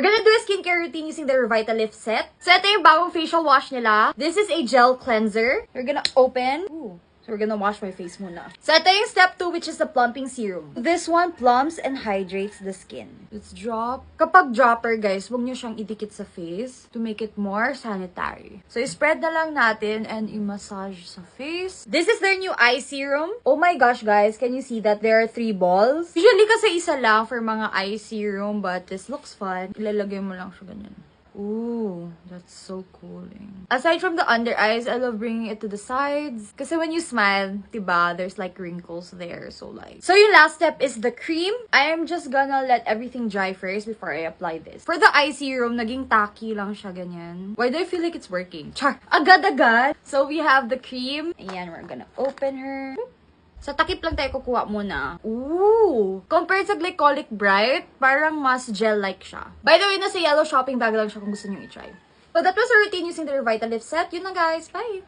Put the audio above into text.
We're gonna do a skincare routine using the Revitalift set. So, ito yung bagong facial wash nila. This is a gel cleanser. We're gonna open. Ooh. So, we're gonna wash my face muna. So, ito yung step 2, which is the plumping serum. This one plumps and hydrates the skin. Let's drop. Kapag dropper, guys, huwag nyo siyang idikit sa face to make it more sanitary. So, i-spread na lang natin and i-massage sa face. This is their new eye serum. Oh my gosh, guys. Can you see that there are 3 balls? Usually kasi isa lang for mga eye serum, but this looks fun. Ilalagay mo lang siya ganyan. Ooh, that's so cooling. Aside from the under eyes, I love bringing it to the sides. Kasi when you smile, diba, there's like wrinkles there, so light. So yung last step is the cream. I am just gonna let everything dry first before I apply this. For the eye serum, naging tacky lang siya ganyan. Why do I feel like it's working? Char! Agad-agad! So we have the cream. Ayan, we're gonna open her. Sa takip lang tayo kukuha muna. Ooh! Compared sa Glycolic Bright, parang mas gel-like siya. By the way, nasa yellow shopping bag lang siya kung gusto nyo i-try. So that was our routine using the Revitalift set. Yun na guys. Bye!